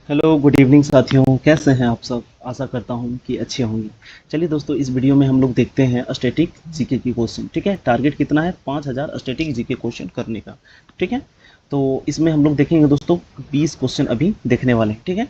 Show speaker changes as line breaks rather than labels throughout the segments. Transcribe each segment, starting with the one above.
Hello good evening साथियों, कैसे हैं आप सब। आशा करता हूं कि अच्छे होंगे। चलिए दोस्तों, इस वीडियो में हम लोग देखते हैं स्टैटिक जीके की क्वेश्चन। ठीक है, टारगेट कितना है? 5000 स्टैटिक जीके क्वेश्चन करने का। ठीक है, तो इसमें हम लोग देखेंगे दोस्तों 20 क्वेश्चन अभी देखने वाले हैं। ठीक है,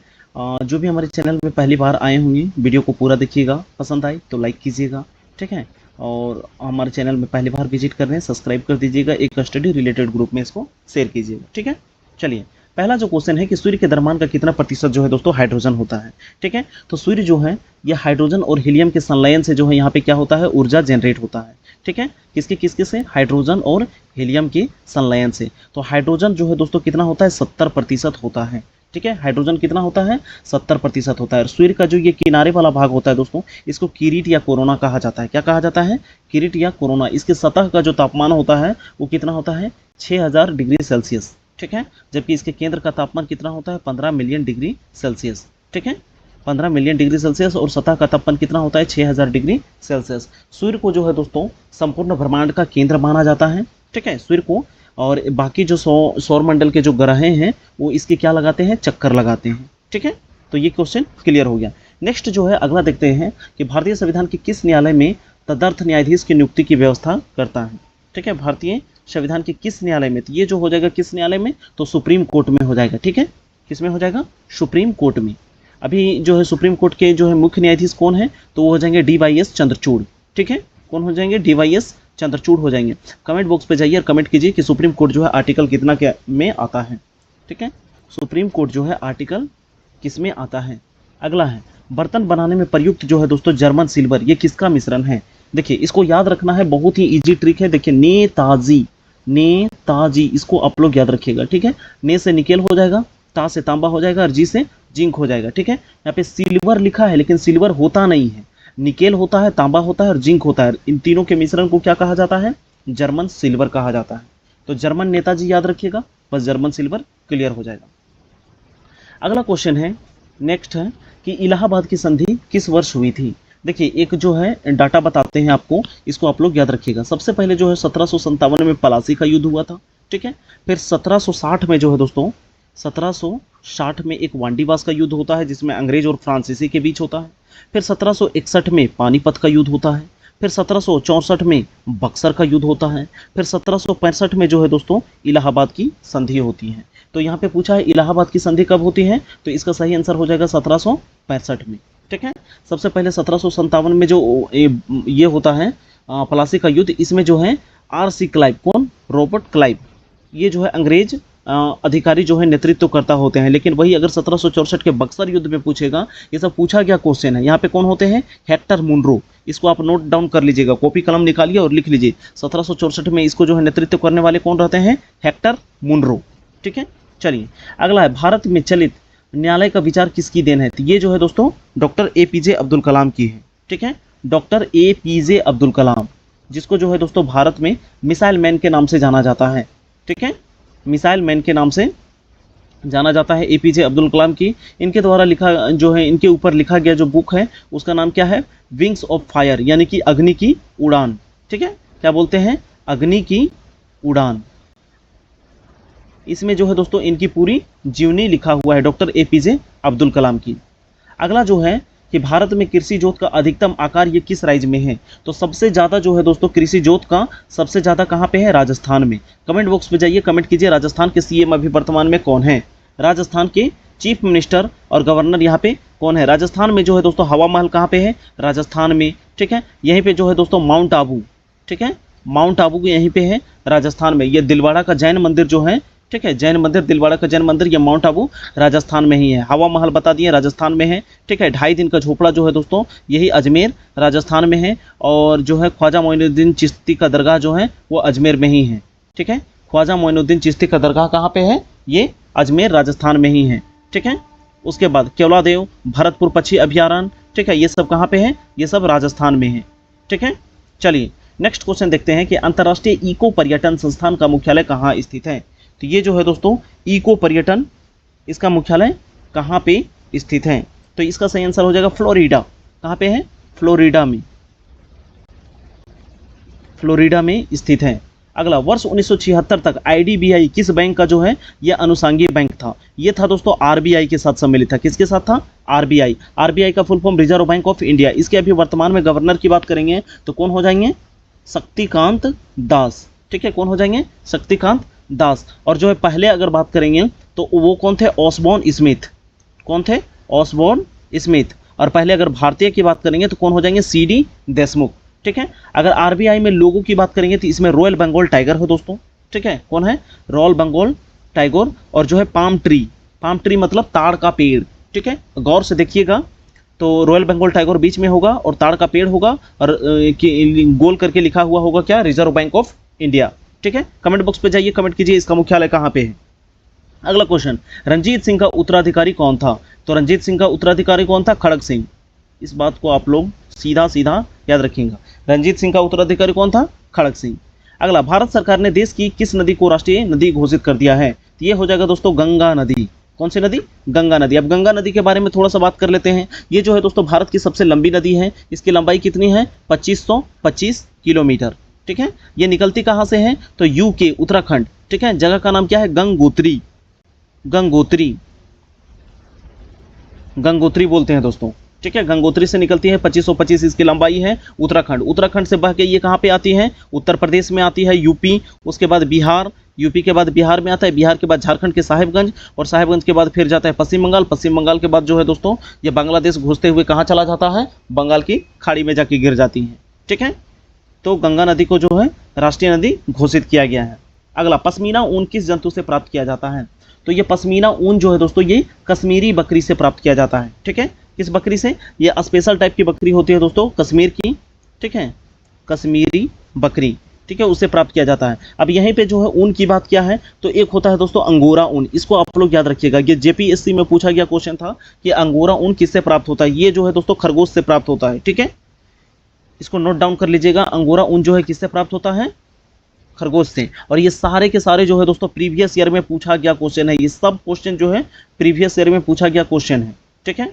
जो भी हमारे चैनल में पहली बार आए होंगे, वीडियो को पूरा देखिएगा, पसंद आए तो लाइक कीजिएगा। ठीक है, और हमारे चैनल में पहली बार विजिट कर रहे हैं, सब्सक्राइब कर दीजिएगा, एक स्टडी रिलेटेड ग्रुप में इसको शेयर कीजिएगा। ठीक है, चलिए पहला जो क्वेश्चन है कि सूर्य के द्रव्यमान का कितना प्रतिशत जो है दोस्तों हाइड्रोजन होता है। ठीक है, तो सूर्य जो है यह हाइड्रोजन और हीलियम के संलयन से जो है यहाँ पे क्या होता है, ऊर्जा जनरेट होता है। ठीक है, किसके से? हाइड्रोजन और हीलियम के संलयन से। तो हाइड्रोजन जो है दोस्तों कितना होता है? 70% होता है। ठीक है, हाइड्रोजन कितना होता है? 70% होता है। और सूर्य का जो ये किनारे वाला भाग होता है दोस्तों, इसको किरीट या कोरोना कहा जाता है। क्या कहा जाता है? किरीट या कोरोना। इसके सतह का जो तापमान होता है वो कितना होता है? 6000 डिग्री सेल्सियस। ठीक है, जबकि इसके केंद्र का तापमान कितना होता है? 15 मिलियन डिग्री सेल्सियस। ठीक है, 15 मिलियन डिग्री सेल्सियस। और सतह का तापमान कितना होता है? 6000 डिग्री सेल्सियस। सूर्य को जो है दोस्तों संपूर्ण ब्रह्मांड का केंद्र माना जाता है। ठीक है, सूर्य को। और बाकी जो सौर मंडल के जो ग्रह हैं वो इसके क्या लगाते हैं? चक्कर लगाते हैं। ठीक है, तो ये क्वेश्चन क्लियर हो गया। नेक्स्ट जो है अगला देखते हैं कि भारतीय संविधान के किस न्यायालय में तदर्थ न्यायाधीश की नियुक्ति की व्यवस्था करता है। ठीक है, भारतीय संविधान के किस न्यायालय में? तो ये जो हो जाएगा किस न्यायालय में? तो सुप्रीम कोर्ट में हो जाएगा। ठीक है, किस में हो जाएगा? सुप्रीम कोर्ट में। अभी जो है सुप्रीम कोर्ट के जो है मुख्य न्यायाधीश कौन है? तो वो हो जाएंगे DYS चंद्रचूड़। ठीक है, कौन हो जाएंगे? DYS चंद्रचूड़ हो जाएंगे। कमेंट बॉक्स पे जाइए और कमेंट कीजिए कि सुप्रीम कोर्ट जो है आर्टिकल कितना के में आता है। ठीक है, सुप्रीम कोर्ट जो है आर्टिकल किस में आता है। अगला है बर्तन बनाने में प्रयुक्त जो है दोस्तों जर्मन सिल्वर, ये किसका मिश्रण है? देखिए इसको याद रखना है, बहुत ही इजी ट्रिक है। देखिए नेताजी, नेताजी, इसको आप लोग याद रखिएगा। ठीक है, ने से निकेल हो जाएगा, ता से तांबा हो जाएगा और जी से जिंक हो जाएगा। ठीक है, यहाँ पे सिल्वर लिखा है लेकिन सिल्वर होता नहीं है। निकेल होता है, तांबा होता है और जिंक होता है। इन तीनों के मिश्रण को क्या कहा जाता है? जर्मन सिल्वर कहा जाता है। तो जर्मन नेताजी याद रखिएगा, बस जर्मन सिल्वर क्लियर हो जाएगा। अगला क्वेश्चन है, नेक्स्ट है कि इलाहाबाद की संधि किस वर्ष हुई थी। देखिए एक जो है डाटा बताते हैं आपको, इसको आप लोग याद रखिएगा। सबसे पहले जो है 1757 में पलासी का युद्ध हुआ था। ठीक है, फिर 1760 में जो है दोस्तों 1760 में एक वांडीवास का युद्ध होता है जिसमें अंग्रेज और फ्रांसीसी के बीच होता है। फिर 1761 में पानीपत का युद्ध होता है। फिर 1764 में बक्सर का युद्ध होता है। फिर 1765 में जो है दोस्तों इलाहाबाद की संधि होती है। तो यहाँ पे पूछा है इलाहाबाद की संधि कब होती है, तो इसका सही आंसर हो जाएगा 1765 में। ठीक है, सबसे पहले 1757 में जो ये होता है प्लासी का युद्ध, इसमें जो है RC क्लाइव, कौन? रॉबर्ट क्लाइव, ये जो है अंग्रेज अधिकारी जो है नेतृत्व करता होते हैं। लेकिन वही अगर 1764 के बक्सर युद्ध में पूछेगा, ये सब पूछा गया क्वेश्चन है। यहाँ पे कौन होते हैं? Hector Munro. इसको आप नोट डाउन कर लीजिएगा, कॉपी कलम निकालिए और लिख लीजिए। 1764 में इसको जो है नेतृत्व करने वाले कौन रहते हैं? Hector Munro. ठीक है, चलिए अगला है भारत में चलित न्यायालय का विचार किसकी देन है। तो ये जो है दोस्तों डॉक्टर APJ अब्दुल कलाम की है। ठीक है, डॉक्टर APJ अब्दुल कलाम, जिसको जो है दोस्तों भारत में मिसाइल मैन के नाम से जाना जाता है। ठीक है, मिसाइल मैन के नाम से जाना जाता है APJ अब्दुल कलाम की। इनके द्वारा लिखा जो है, इनके ऊपर लिखा गया जो बुक है उसका नाम क्या है? विंग्स ऑफ फायर, यानी कि अग्नि की उड़ान। ठीक है, क्या बोलते हैं? अग्नि की उड़ान। इसमें जो है दोस्तों इनकी पूरी जीवनी लिखा हुआ है डॉक्टर APJ अब्दुल कलाम की। अगला जो है कि भारत में कृषि जोत का अधिकतम आकार ये किस राज्य में है। तो सबसे ज़्यादा जो है दोस्तों कृषि जोत का सबसे ज़्यादा कहाँ पे है? राजस्थान में। कमेंट बॉक्स पे जाइए, कमेंट कीजिए राजस्थान के CM अभी वर्तमान में कौन है। राजस्थान के चीफ मिनिस्टर और गवर्नर यहाँ पे कौन है? राजस्थान में जो है दोस्तों हवा महल कहाँ पे है? राजस्थान में। ठीक है, यहीं पे जो है दोस्तों माउंट आबू। ठीक है, माउंट आबू यहीं पे है राजस्थान में। ये दिलवाड़ा का जैन मंदिर जो है, ठीक है, जैन मंदिर, दिलवाड़ा का जैन मंदिर, ये माउंट आबू राजस्थान में ही है। हवा महल बता दिए राजस्थान में है। ठीक है, 2.5 दिन का झोपड़ा जो है दोस्तों यही अजमेर राजस्थान में है। और जो है ख्वाजा मोइनुद्दीन चिश्ती का दरगाह जो है वो अजमेर में ही है। ठीक है, ख्वाजा मोइनुद्दीन चिश्ती का दरगाह कहाँ पे है? ये अजमेर राजस्थान में ही है। ठीक है, उसके बाद केवलादेव, भरतपुर पक्षी अभयारण्य, ठीक है, ये सब कहाँ पे है? ये सब राजस्थान में है। ठीक है, चलिए नेक्स्ट क्वेश्चन देखते हैं कि अंतर्राष्ट्रीय इको पर्यटन संस्थान का मुख्यालय कहाँ स्थित है। तो ये जो है दोस्तों इको पर्यटन, इसका मुख्यालय कहाँ पे स्थित है। तो इसका सही आंसर हो जाएगा फ्लोरिडा। कहाँ पे है? फ्लोरिडा में, फ्लोरिडा में स्थित है। अगला, वर्ष 1976 तक आईडीबीआई किस बैंक का जो है यह अनुषंगी बैंक था? ये था दोस्तों आरबीआई के साथ सम्मिलित था। किसके साथ था? आरबीआई। आरबीआई का full form reserve bank of India. इसके अभी वर्तमान में गवर्नर की बात करेंगे तो कौन हो जाएंगे? शक्तिकांत दास। ठीक है, कौन हो जाएंगे? शक्तिकांत दास। और जो है पहले अगर बात करेंगे तो वो कौन थे? Osborne Smith. कौन थे? Osborne Smith. और पहले अगर भारतीय की बात करेंगे तो कौन हो जाएंगे? सीडी देशमुख। ठीक है, अगर आरबीआई में लोगों की बात करेंगे तो इसमें रॉयल बंगाल टाइगर हो दोस्तों। ठीक है, कौन है? Royal Bengal tiger. और जो है पाम ट्री, पाम ट्री मतलब ताड़ का पेड़। ठीक है, गौर से देखिएगा तो रॉयल बंगाल टाइगर बीच में होगा और ताड़ का पेड़ होगा और गोल करके लिखा हुआ होगा क्या? Reserve bank of India. ठीक है, कमेंट बॉक्स पे जाइए, कमेंट कीजिए इसका मुख्यालय कहाँ पे है। अगला क्वेश्चन, रंजीत सिंह का उत्तराधिकारी कौन था? तो रंजीत सिंह का उत्तराधिकारी कौन था? खड़ग सिंह। इस बात को आप लोग सीधा सीधा याद रखिएगा। रंजीत सिंह का उत्तराधिकारी कौन था? खड़ग सिंह। अगला, भारत सरकार ने देश की किस नदी को राष्ट्रीय नदी घोषित कर दिया है? तो ये हो जाएगा दोस्तों गंगा नदी। कौन सी नदी? गंगा नदी। अब गंगा नदी के बारे में थोड़ा सा बात कर लेते हैं। ये जो है दोस्तों भारत की सबसे लंबी नदी है। इसकी लंबाई कितनी है? 2525 किलोमीटर। ठीक है, ये निकलती कहाँ से है? तो यूके, उत्तराखंड। ठीक है, जगह का नाम क्या है? गंगोत्री। गंगोत्री, गंगोत्री बोलते हैं दोस्तों। ठीक है, गंगोत्री से निकलती है, 2525 इसकी लंबाई है। उत्तराखंड, उत्तराखंड से बह के ये कहाँ पे आती है? उत्तर प्रदेश में आती है, यूपी, उसके बाद बिहार, यूपी के बाद बिहार में आता है, बिहार के बाद झारखंड के साहिबगंज, और साहिबगंज के बाद फिर जाता है पश्चिम बंगाल, पश्चिम बंगाल के बाद जो है दोस्तों ये बांग्लादेश घुसते हुए कहाँ चला जाता है? बंगाल की खाड़ी में जाके गिर जाती है। ठीक है, तो गंगा नदी को जो है राष्ट्रीय नदी घोषित किया गया है। अगला, पश्मीना ऊन किस जंतु से प्राप्त किया जाता है? तो ये पश्मीना ऊन जो है दोस्तों ये कश्मीरी बकरी से प्राप्त किया जाता है। ठीक है, किस बकरी से? ये स्पेशल टाइप की बकरी होती है दोस्तों, कश्मीर की। ठीक है, कश्मीरी बकरी। ठीक है, उससे प्राप्त किया जाता है। अब यहीं पे जो है ऊन की बात क्या है तो एक होता है दोस्तों अंगोरा ऊन। इसको आप लोग याद रखिएगा, ये जेपीएससी में पूछा गया क्वेश्चन था कि अंगोरा ऊन किससे प्राप्त होता है? ये जो है दोस्तों खरगोश से प्राप्त होता है। ठीक है, इसको नोट डाउन कर लीजिएगा, अंगोरा ऊन जो है किससे प्राप्त होता है? खरगोश से। और ये सारे के सारे जो है दोस्तों प्रीवियस ईयर में पूछा गया क्वेश्चन है। ये सब क्वेश्चन जो है प्रीवियस ईयर में पूछा गया क्वेश्चन है। ठीक है,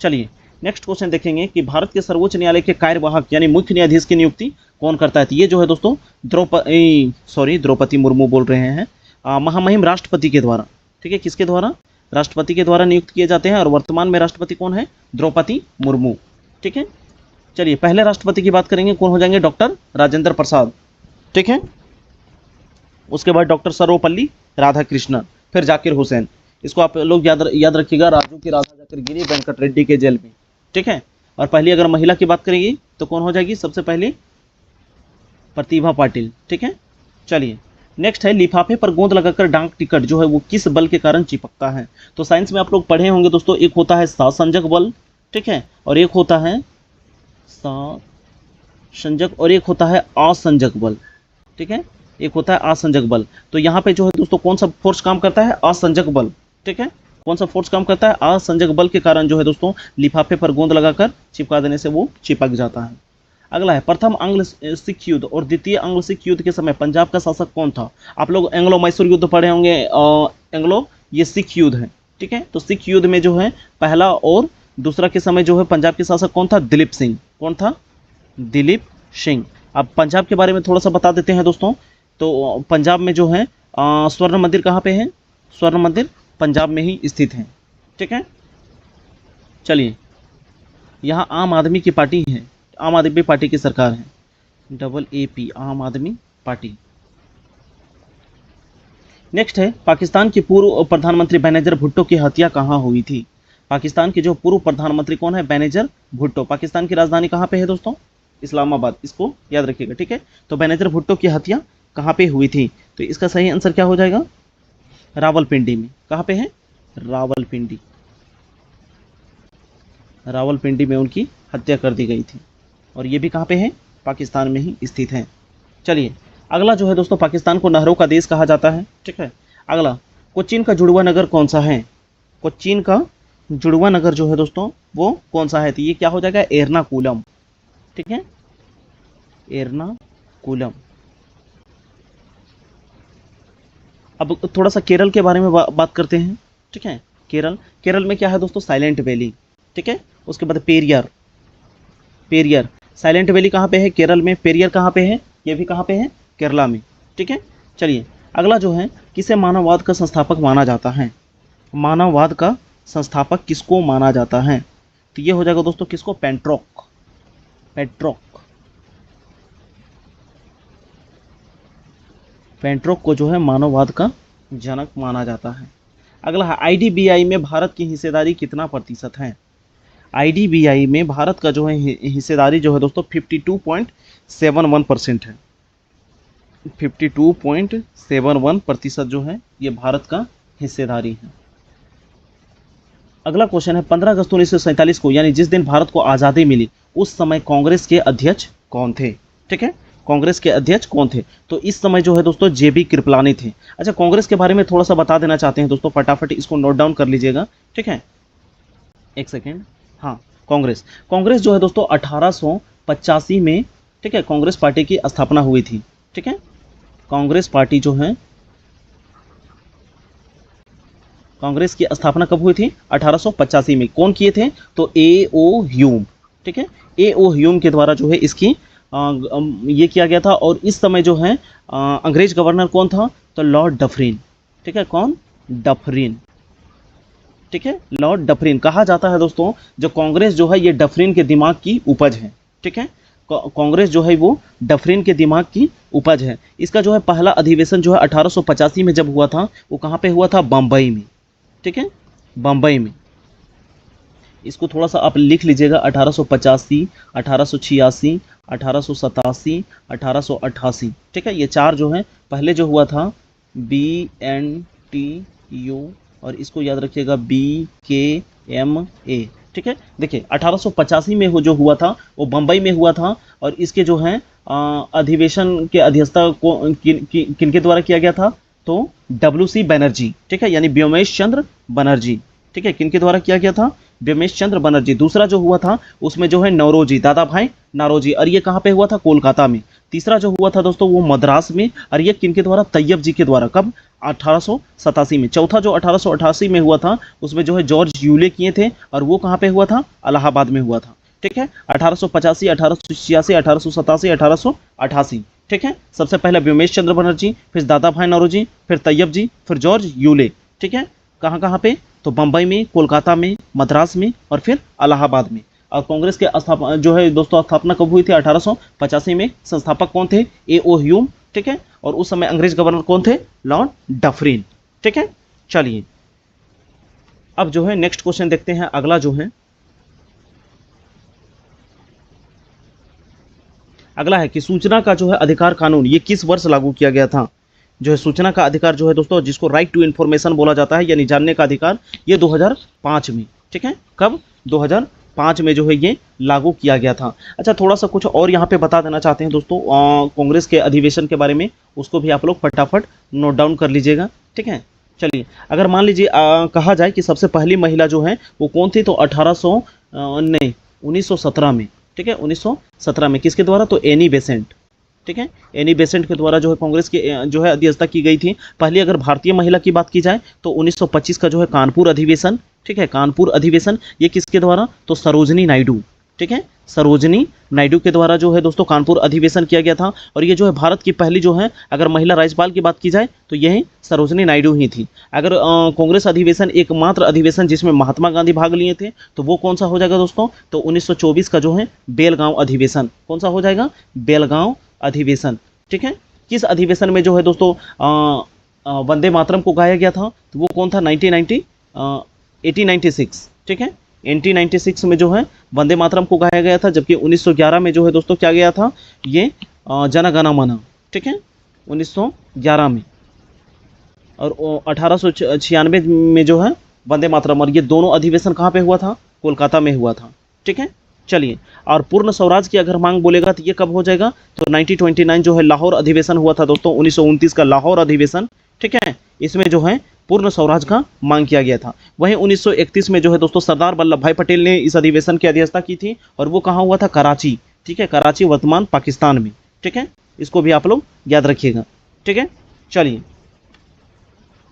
चलिए नेक्स्ट क्वेश्चन देखेंगे कि भारत के सर्वोच्च न्यायालय के कार्यवाहक यानी मुख्य न्यायाधीश की नियुक्ति कौन करता है? तो ये जो है दोस्तों द्रौपदी मुर्मू बोल रहे हैं, महामहिम राष्ट्रपति के द्वारा। ठीक है, किसके द्वारा? राष्ट्रपति के द्वारा नियुक्त किए जाते हैं। और वर्तमान में राष्ट्रपति कौन है? द्रौपदी मुर्मू। ठीक है, चलिए पहले राष्ट्रपति की बात करेंगे, कौन हो जाएंगे? डॉक्टर राजेंद्र प्रसाद। ठीक है, उसके बाद डॉक्टर सर्वपल्ली राधाकृष्णन, फिर जाकिर हुसैन। इसको आप लोग याद रखिएगा, राजू की राधा जाकर गिरी वेंकट रेड्डी के जेल में। ठीक है, और पहली अगर महिला की बात करेंगे तो कौन हो जाएगी? सबसे पहले प्रतिभा पाटिल। ठीक है, चलिए नेक्स्ट है लिफाफे पर गोंद लगाकर डाक टिकट जो है वो किस बल के कारण चिपकता है? तो साइंस में आप लोग पढ़े होंगे दोस्तों, एक होता है सहसंजक बल। ठीक है, और एक होता है संजक और एक होता है असंजक बल। ठीक है, एक होता है असंजक बल। तो यहाँ पे जो है दोस्तों कौन सा फोर्स काम करता है? असंजक बल। ठीक है, कौन सा फोर्स काम करता है? असंजक बल के कारण जो है दोस्तों लिफाफे पर गोंद लगाकर चिपका देने से वो चिपक जाता है। अगला है, प्रथम आंग्ल सिख युद्ध और द्वितीय आंग्ल सिख युद्ध के समय पंजाब का शासक कौन था? आप लोग एंग्लो मैसूर युद्ध पढ़े होंगे, एंग्लो ये सिख युद्ध है। ठीक है, तो सिख युद्ध में जो है पहला और दूसरा के समय जो है पंजाब के शासक कौन था? दिलीप सिंह। कौन था? दिलीप सिंह। अब पंजाब के बारे में थोड़ा सा बता देते हैं दोस्तों। तो पंजाब में जो है स्वर्ण मंदिर कहाँ पे है? स्वर्ण मंदिर पंजाब में ही स्थित है। ठीक है, चलिए यहाँ आम आदमी की पार्टी है, आम आदमी पार्टी की सरकार है, AAP आम आदमी पार्टी। नेक्स्ट है, पाकिस्तान के पूर्व प्रधानमंत्री बेनजीर भुट्टो की हत्या कहाँ हुई थी? पाकिस्तान के जो पूर्व प्रधानमंत्री कौन है? बेनजीर भुट्टो। पाकिस्तान की राजधानी कहाँ पे है दोस्तों? इस्लामाबाद। इसको याद रखिएगा। ठीक है, तो बेनजीर भुट्टो की हत्या कहाँ पे हुई थी? तो इसका सही आंसर क्या हो जाएगा? रावलपिंडी में। कहाँ पे है? रावलपिंडी। रावलपिंडी में उनकी हत्या कर दी गई थी। और ये भी कहाँ पे है? पाकिस्तान में ही स्थित है। चलिए अगला जो है दोस्तों, पाकिस्तान को नहरों का देश कहा जाता है। ठीक है, अगला, कोचीन का जुड़वा नगर कौन सा है? कोचीन का जुड़वा नगर जो है दोस्तों वो कौन सा है? तो ये क्या हो जाएगा? एर्नाकुलम। ठीक है, एर्नाकुलम। अब थोड़ा सा केरल के बारे में बात करते हैं। ठीक है, केरल में क्या है दोस्तों? Silent valley. ठीक है, उसके बाद पेरियर। साइलेंट वैली कहाँ पे है? केरल में। पेरियर कहाँ पे है? ये भी कहाँ पे है? केरला में। ठीक है। चलिए अगला जो है, किसे मानववाद का संस्थापक माना जाता है? मानववाद का संस्थापक किसको माना जाता है? तो ये हो जाएगा दोस्तों किसको? पेट्रोक। पेट्रोक को जो है मानववाद का जनक माना जाता है। अगला है, आईडीबीआई में भारत की हिस्सेदारी कितना प्रतिशत है? आईडीबीआई में भारत का जो है हिस्सेदारी जो है दोस्तों 52.71% है। 52.71% जो है ये भारत का हिस्सेदारी है। अगला क्वेश्चन है, 15 अगस्त 1947 को यानी जिस दिन भारत को आज़ादी मिली उस समय कांग्रेस के अध्यक्ष कौन थे? ठीक है, कांग्रेस के अध्यक्ष कौन थे? तो इस समय जो है दोस्तों जेबी कृपलानी थे। अच्छा, कांग्रेस के बारे में थोड़ा सा बता देना चाहते हैं दोस्तों, फटाफट इसको नोट डाउन कर लीजिएगा। ठीक है, एक सेकेंड। हाँ, कांग्रेस जो है दोस्तों 1885 में, ठीक है, कांग्रेस पार्टी की स्थापना हुई थी। ठीक है, कांग्रेस पार्टी जो है, कांग्रेस की स्थापना कब हुई थी? 1885 में। कौन किए थे? तो ए.ओ. ह्यूम। ठीक है, ए.ओ. ह्यूम के द्वारा जो है इसकी ये किया गया था। और इस समय जो है अंग्रेज गवर्नर कौन था? तो लॉर्ड डफरिन। ठीक है, कौन? डफरिन। ठीक है, लॉर्ड डफरिन। कहा जाता है दोस्तों जो कांग्रेस जो है ये डफरिन के दिमाग की उपज है। ठीक है, कांग्रेस जो है वो डफरिन के दिमाग की उपज है। इसका जो है पहला अधिवेशन जो है 1885 में जब हुआ था, वो कहाँ पे हुआ था? बम्बई में। ठीक है, बम्बई में। इसको थोड़ा सा आप लिख लीजिएगा, 1885, 1886, 1887, 1888। ठीक है, ये चार जो है पहले जो हुआ था BNTU, और इसको याद रखिएगा BKMA। ठीक है, देखिए 1885 में जो हुआ था वो बम्बई में हुआ था। और इसके जो है अधिवेशन के अध्यक्षता को किन के द्वारा किया गया था? तो WC बनर्जी। ठीक है, यानी व्योमेश चंद्र बनर्जी। ठीक है, किन के द्वारा किया गया था? व्योमेश चंद्र बनर्जी। दूसरा जो हुआ था उसमें जो है नौरोजी, दादा भाई नौरोजी, और ये कहाँ पे हुआ था? कोलकाता में। तीसरा जो हुआ था दोस्तों वो मद्रास में, और ये किन के द्वारा? तैयब जी के द्वारा। कब? 1887 में। चौथा जो 1888 में हुआ था उसमें जो है जॉर्ज यूले किए थे, और वो कहाँ पे हुआ था? इलाहाबाद में हुआ था। ठीक है, 1885, 1886, 1887, 1888। ठीक है, सबसे पहले व्योमेश चंद्र बनर्जी, फिर दादा भाई नौरोजी, फिर तैयब जी, फिर जॉर्ज यूले। ठीक है, कहाँ कहाँ पे? तो बम्बई में, कोलकाता में, मद्रास में, और फिर इलाहाबाद में। और कांग्रेस के स्थापना जो है दोस्तों स्थापना कब हुई थी? 1885 में। संस्थापक कौन थे? ए.ओ. ह्यूम। ठीक है, और उस समय अंग्रेज गवर्नर कौन थे? Lord Dufferin. ठीक है, चलिए अब जो है नेक्स्ट क्वेश्चन देखते हैं। अगला जो है, अगला है कि सूचना का जो है अधिकार कानून ये किस वर्ष लागू किया गया था? जो है सूचना का अधिकार जो है दोस्तों, जिसको राइट टू इन्फॉर्मेशन बोला जाता है, यानी जानने का अधिकार, ये 2005 में। ठीक है, कब? 2005 में जो है ये लागू किया गया था। अच्छा, थोड़ा सा कुछ और यहाँ पे बता देना चाहते हैं दोस्तों कांग्रेस के अधिवेशन के बारे में, उसको भी आप लोग फटाफट नोट डाउन कर लीजिएगा। ठीक है, चलिए अगर मान लीजिए कहा जाए कि सबसे पहली महिला जो है वो कौन थी, तो 1917 में। ठीक है, 1917 में। किसके द्वारा? तो एनी बेसेंट। ठीक है, एनी बेसेंट के द्वारा जो है कांग्रेस की जो है अध्यक्षता की गई थी। पहली अगर भारतीय महिला की बात की जाए तो 1925 का जो है कानपुर अधिवेशन। ठीक है, कानपुर अधिवेशन, ये किसके द्वारा? तो सरोजनी नायडू। ठीक है, सरोजनी नायडू के द्वारा जो है दोस्तों कानपुर अधिवेशन किया गया था। और ये जो है भारत की पहली जो है अगर महिला राज्यपाल की बात की जाए तो यही सरोजनी नायडू ही थी। अगर कांग्रेस अधिवेशन एकमात्र अधिवेशन जिसमें महात्मा गांधी भाग लिए थे तो वो कौन सा हो जाएगा दोस्तों? तो 1924 का जो है बेलगांव अधिवेशन। कौन सा हो जाएगा? बेलगांव अधिवेशन। ठीक है, किस अधिवेशन में जो है दोस्तों वंदे मातरम को गाया गया था? तो वो कौन था? 1896। ठीक है, 1896 में जो है वंदे मातरम को गाया गया था। जबकि 1911 में जो है दोस्तों क्या गया था? ये जन गण मन। ठीक है, 1911 में। और 1896 में जो है वंदे मातरम। और ये दोनों अधिवेशन कहाँ पे हुआ था? कोलकाता में हुआ था। ठीक है, चलिए और पूर्ण स्वराज की अगर मांग बोलेगा तो ये कब हो जाएगा? तो 1929 जो है लाहौर अधिवेशन हुआ था दोस्तों, 1929 का लाहौर अधिवेशन। ठीक है, इसमें जो है पूर्ण स्वराज का मांग किया गया था। वहीं 1931 में जो है दोस्तों सरदार वल्लभ भाई पटेल ने इस अधिवेशन की अध्यक्षता की थी, और वो कहाँ हुआ था? कराची। ठीक है, कराची वर्तमान पाकिस्तान में। ठीक है, इसको भी आप लोग याद रखिएगा। ठीक है, चलिए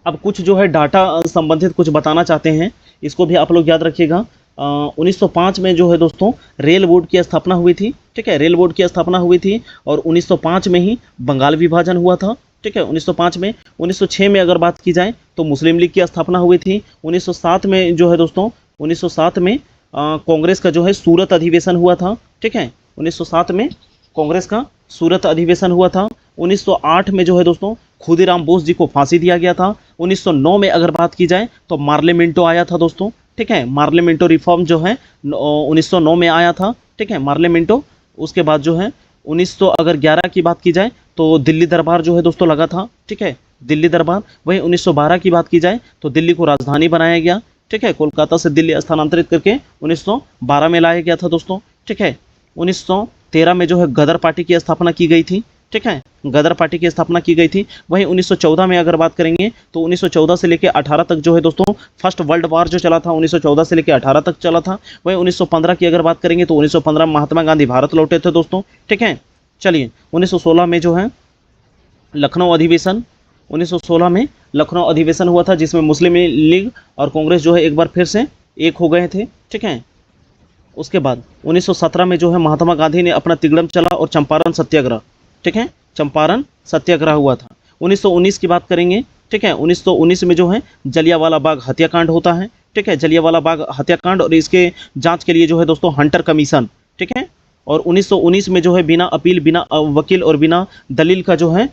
अब कुछ जो है डाटा संबंधित कुछ बताना चाहते हैं, इसको भी आप लोग याद रखिएगा। 1905 में जो है दोस्तों रेल बोर्ड की स्थापना हुई थी। ठीक है, रेल बोर्ड की स्थापना हुई थी। और 1905 में ही बंगाल विभाजन हुआ था। ठीक है 1905 में। 1906 में अगर बात की जाए तो मुस्लिम लीग की स्थापना हुई थी। 1907 में जो है दोस्तों 1907 में कांग्रेस का जो है सूरत अधिवेशन हुआ था। ठीक है 1907 में कांग्रेस का सूरत अधिवेशन हुआ था। 1908 में जो है दोस्तों खुदीराम बोस जी को फांसी दिया गया था। 1909 में अगर बात की जाए तो मार्लियामेंटो आया था दोस्तों। ठीक है मार्लियामेंटो रिफॉर्म जो है 1909 में आया था। ठीक है मार्लियामेंटो। उसके बाद जो है 1911 की बात की जाए तो दिल्ली दरबार जो है दोस्तों लगा था। ठीक है दिल्ली दरबार। वहीं 1912 की बात की जाए तो दिल्ली को राजधानी बनाया गया। ठीक है कोलकाता से दिल्ली स्थानांतरित करके 1912 में लाया गया था दोस्तों। ठीक है 1913 में जो है गदर पार्टी की स्थापना की गई थी। ठीक है गदर पार्टी की स्थापना की गई थी। वहीं 1914 में अगर बात करेंगे तो 1914 से लेकर 18 तक जो है दोस्तों फर्स्ट वर्ल्ड वॉर जो चला था 1914 से लेकर 18 तक चला था। वहीं 1915 की अगर बात करेंगे तो 1915 महात्मा गांधी भारत लौटे थे दोस्तों। ठीक है चलिए 1916 में जो है लखनऊ अधिवेशन 1916 में लखनऊ अधिवेशन हुआ था जिसमें मुस्लिम लीग और कांग्रेस जो है एक बार फिर से एक हो गए थे। ठीक है उसके बाद 1917 में जो है महात्मा गांधी ने अपना तिगड़म चला और चंपारण सत्याग्रह। ठीक है चंपारण सत्याग्रह हुआ था। 1919 की बात करेंगे। ठीक है 1919 में जो है जलियांवाला बाग हत्याकांड होता है। ठीक है जलियांवाला बाग हत्याकांड और इसके जांच के लिए जो है दोस्तों हंटर कमीशन। ठीक है और 1919 में जो है बिना अपील बिना वकील और बिना दलील का जो है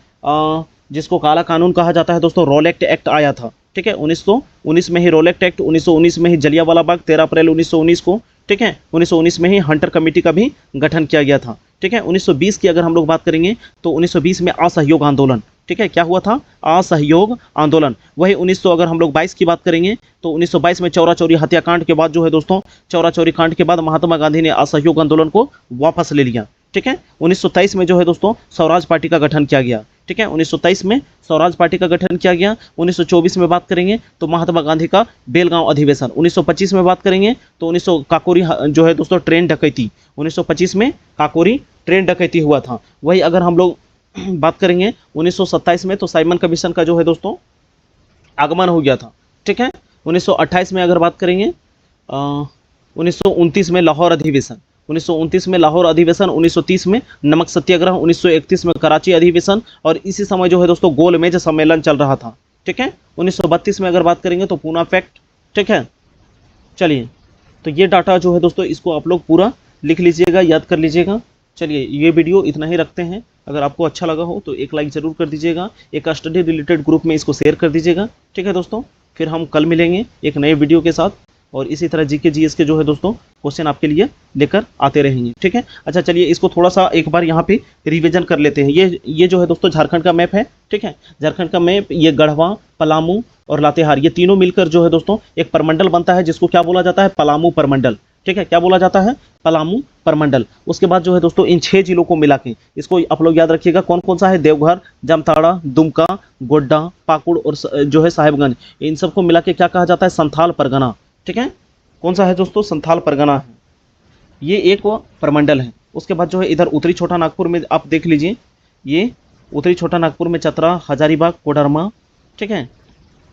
जिसको काला कानून कहा जाता है दोस्तों रॉलेक्ट एक्ट आया था। ठीक है 1919 में ही रॉलेक्ट एक्ट, 1919 में ही जलियांवाला बाग 13 अप्रैल 1919 को। ठीक है 1919 में ही हंटर कमेटी का भी गठन किया गया था। ठीक है 1920 की अगर हम लोग बात करेंगे तो 1920 में असहयोग आंदोलन। ठीक है क्या हुआ था असहयोग आंदोलन। वही 1900 अगर हम लोग 22 की बात करेंगे तो 1922 में चौरा चौरी हत्याकांड के बाद जो है दोस्तों चौरा चौरी कांड के बाद महात्मा गांधी ने असहयोग आंदोलन को वापस ले लिया। ठीक है 1923 में जो है दोस्तों स्वराज पार्टी का गठन किया गया। ठीक है 1923 में स्वराज पार्टी का गठन किया गया। 1924 में बात करेंगे तो महात्मा गांधी का बेलगांव अधिवेशन। 1925 में बात करेंगे तो 1900 काकोरी जो है दोस्तों ट्रेन डकैती। 1925 में काकोरी ट्रेन डकैती हुआ था। वही अगर हम लोग बात करेंगे 1927 में तो साइमन कमीशन का जो है दोस्तों आगमन हो गया था। ठीक है 1928 में अगर बात करेंगे 1929 में लाहौर अधिवेशन। 1929 में लाहौर अधिवेशन। 1930 में नमक सत्याग्रह। 1931 में कराची अधिवेशन और इसी समय जो है दोस्तों गोलमेज सम्मेलन चल रहा था। ठीक है 1932 में अगर बात करेंगे तो पूना फैक्ट। ठीक है चलिए तो ये डाटा जो है दोस्तों इसको आप लोग पूरा लिख लीजिएगा याद कर लीजिएगा। चलिए ये वीडियो इतना ही रखते हैं। अगर आपको अच्छा लगा हो तो एक लाइक ज़रूर कर दीजिएगा। एक स्टडी रिलेटेड ग्रुप में इसको शेयर कर दीजिएगा। ठीक है दोस्तों फिर हम कल मिलेंगे एक नए वीडियो के साथ और इसी तरह जीके जीएस के जो है दोस्तों क्वेश्चन आपके लिए लेकर आते रहेंगे। ठीक है अच्छा चलिए इसको थोड़ा सा एक बार यहाँ पे रिवीजन कर लेते हैं। ये जो है दोस्तों झारखंड का मैप है। ठीक है झारखंड का मैप ये गढ़वा पलामू और लातेहार ये तीनों मिलकर जो है दोस्तों एक परमंडल बनता है जिसको क्या बोला जाता है पलामू परमंडल। ठीक है क्या बोला जाता है पलामू परमंडल। उसके बाद जो है दोस्तों इन 6 जिलों को मिला के इसको आप लोग याद रखिएगा कौन कौन सा है देवघर जामताड़ा दुमका गोड्डा पाकुड़ और जो है साहिबगंज इन सबको मिला के क्या कहा जाता है संथाल परगना। ठीक है कौन सा है दोस्तों संथाल परगना है ये एक परमंडल है। उसके बाद जो है इधर उत्तरी छोटा नागपुर में आप देख लीजिए ये उत्तरी छोटा नागपुर में चतरा हजारीबाग कोडरमा। ठीक है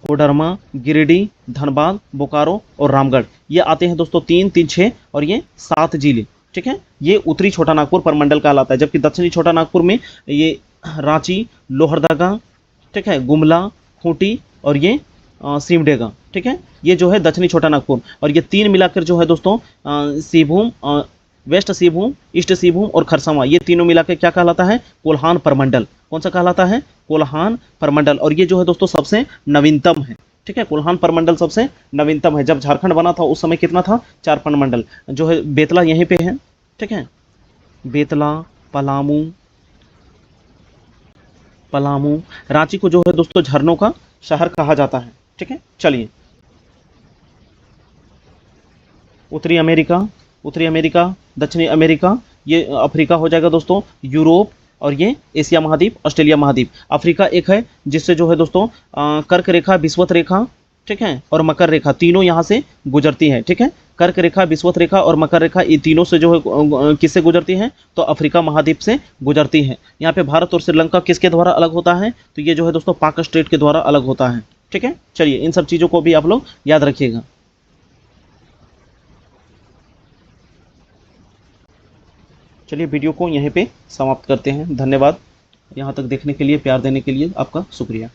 कोडरमा गिरिडीह धनबाद बोकारो और रामगढ़ ये आते हैं दोस्तों 3 3 6 और ये 7 जिले। ठीक है ये उत्तरी छोटा नागपुर परमंडल कहलाता है। जबकि दक्षिणी छोटा नागपुर में ये रांची लोहरदगा ठीक है गुमला खूंटी और ये सिमडेगा। ठीक है ये जो है दक्षिणी छोटा नागपुर और ये 3 मिलाकर जो है दोस्तों सिंहभूम वेस्ट सिंहभूम ईस्ट सिंहभूम और खरसावां ये तीनों मिलाकर क्या कहलाता है कोल्हान परमंडल। कौन सा कहलाता है कोल्हान परमंडल और ये जो है दोस्तों सबसे नवीनतम है। ठीक है कोल्हान परमंडल सबसे नवीनतम है। जब झारखंड बना था उस समय कितना था 4 परमंडल जो है बेतला यहीं पे है। ठीक है बेतला पलामू पलामू रांची को जो है दोस्तों झरनों का शहर कहा जाता है। ठीक है चलिए उत्तरी अमेरिका दक्षिणी अमेरिका ये अफ्रीका हो जाएगा दोस्तों यूरोप और ये एशिया महाद्वीप ऑस्ट्रेलिया महाद्वीप। अफ्रीका एक है जिससे जो है दोस्तों कर्क रेखा विषुवत रेखा ठीक है और मकर रेखा तीनों यहाँ से गुजरती है। ठीक है कर्क रेखा विषुवत रेखा और मकर रेखा ये तीनों से जो है किससे गुजरती है तो अफ्रीका महाद्वीप से गुजरती है। यहाँ पे भारत और श्रीलंका किसके द्वारा अलग होता है तो ये जो है दोस्तों पाक स्ट्रेट के द्वारा अलग होता है। ठीक है चलिए इन सब चीज़ों को भी आप लोग याद रखिएगा। चलिए वीडियो को यहीं पे समाप्त करते हैं। धन्यवाद। यहाँ तक देखने के लिए, प्यार देने के लिए आपका शुक्रिया।